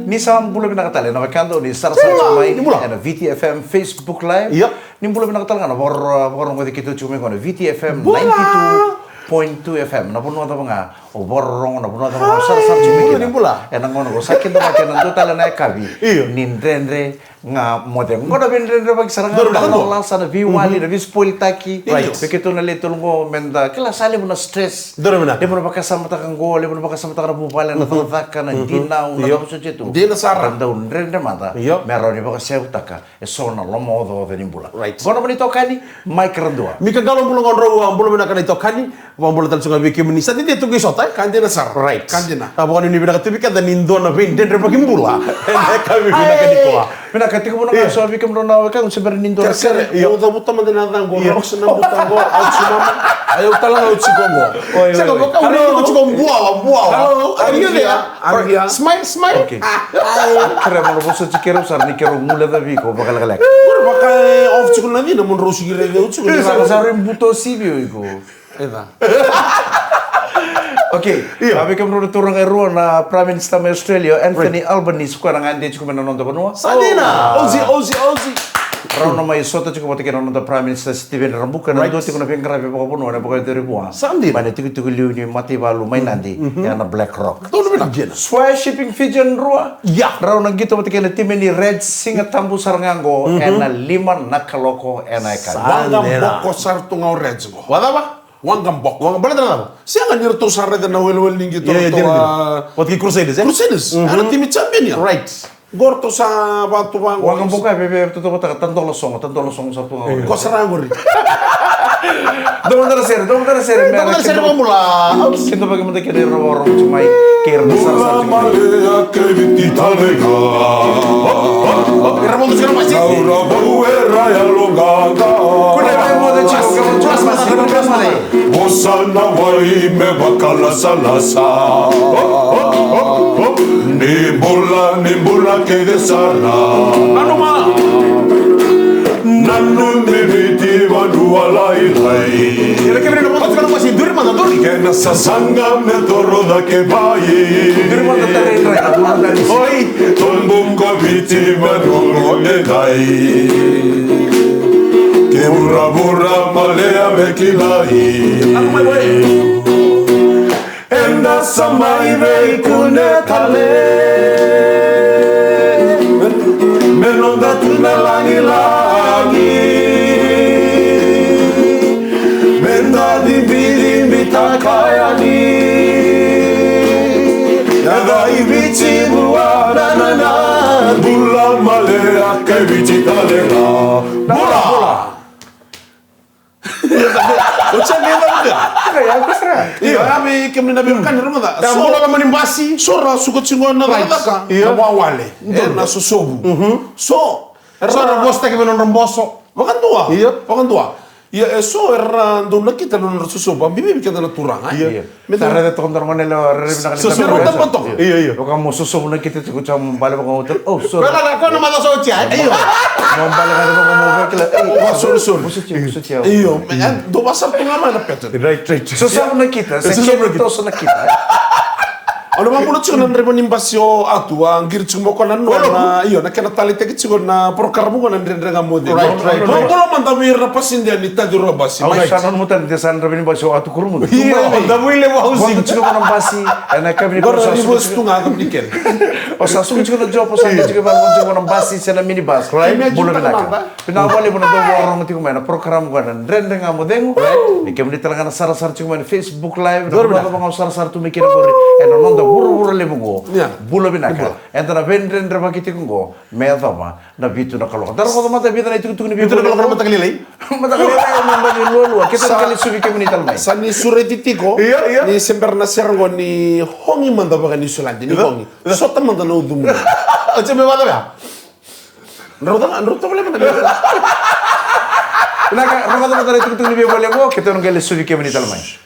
Ni sam bula binakatali na wakando ni sarasar chumai na VTFM Facebook Live. Ni bula binakatali na bor ngodi kito chumai kono VTFM 92.2 FM na puno ta mga o borong na puno ta mga sarasar chumai kina. Ena ngono ko sakin to makena to tala na kabi. Nindrendre nga modem ngoda bindrendre bag saranga na sana vi wali na vi spoil taki. Begitu na litol ngo menda kila sali mo na stress. Di mo na makasama ta kang gol, di mo na makasama ta kang bupala na tataka na dinaw na tapos ito. Dina sara. Randa unrende mata. Meron ni baka siya utaka. So na lomodo venimula. Gono mo nito kani Mike Randua. Mika galon bulong onro ang bulong na kanito kani. Wambula tal sunga wiki munisa dite tu gisota kandina sar. Right. Kandina. Abo ni bina katibika da nindo na dendre pakimbula. Kami bina kaniko. Bina katiko mo na so wiki mo na waka seber nindo. Kasere yo da buta man dina dango. Rox na buta go out sumama. Ayo talang out sikongo. Saka baka uli ko chikong buawa. Argia. Smile. Okay. Kira mo boso chikero sar ni kero mula da viko baka lagalak. Baka off chikon na dina mon rosi gire de utsu. Sa buto sibio iko. Eda. Okay, kami kemudian turun ke ruang na Prime Minister Australia Anthony Albanese ko nang andi cukup menonton benua. Sadina, Aussie. Rau nama isota cukup mati kena nonton Prime Minister Stephen Rambuka nonton tiku na pengkara pe pokok benua na pokok dari buah. Sandi. Mana tiku liu ni mati balu main nanti yang na Black Rock. Tuh lebih nak. Sway shipping Fijian ruang. Ya. Rau na gitu mati kena tim ini Red Singa tambu saranganggo ena 5 nakaloko ena ikan. Wangam boko sar tungau Reds go. Wadaba? Wangam boleh tanam. Siapa nyer tu sarre dan wel ningi tu. What ki Crusaders? Crusaders. Ada tim champion ya. Right. Gor tu sa batu bang. Wangam boka bebe tu tantolo song satu. Kau serang gori. Dom terser. Pemula. Kita bagaimana kita orang cuma kira besar. Kira mau sekarang masih. Bosana wai me bakala salasa. Nimbula que de sana. Anuma. Nanu mimiti badua lai. Kira kira no mau sekarang masih dur mana dur. Kena sasanga me toro da que vai. Dur mana terre. Oi, tombum koviti maduro de dai. Que burra malea bekilai. Enda samai vei kunetale. Menonda tuna langi. Menda di biri mitakayani. Yada ibici buana nana. Bula malea kai bici talega. Bola. Ucap dia tak ada. Ya, terserah. Iya, kami nabi kan rumah tak. Dan bola kami nimbasi. Sora suka cinguan na tak. Iya. Na wale. Na susobu. So bos tak kami nomboso. Makan tua. Iya. Makan tua. Ya eso era do nakita no susobu. Bibi kita na turang. Iya. Tara de tontor manelo rebina kali. Susobu tampoco. Iya. Kamu susobu nakita tu kucam balik kamu hotel. Oh, sorry. Pero ko na mata so tia. Iya. Mau balik kamu kila. Sorry. Iya. Do pasar tu ngama na peto. Right. Susobu nakita. Susobu nakita. Ano ba muna tsiko na nimbasyo atu ang gir tsiko ko na na iyo na kena talite tsiko na program ko na nga mode. Right. Kalau man tamir na pasindian ni tadi robasi. Ay sana mo tan de san rabini basyo atu kurumun. Iyo, damuile mo housing. Tsiko ko nang basi. Ana kami ko sa bus tu nga kam diken. O sa sum tsiko na job sa tsiko ba mo tsiko nang basi sa minibus. Right. Bulo na ka. Pinawali mo na do worong tiko na program ko na nga mode. Ni kami talaga na sara-sara tsiko na Facebook Live. Do ba mga sara-sara tu mikir ko. Eno non buru lebugo bula binaka entana vendren reba kiti kungo medama na bitu na kaloka dar ko mata bitu na itu ni bitu na kaloka mata kalilay mamba ni lolo kita kali subi kemi ni talmai sani suretitiko ni semper na sergo ni hongi manda ba ni sulandi ni hongi sota manda no dum acha me bada ba nrota bole manda naka rota mata itu ni bitu boleh go kita ngali subi kemi ni talmai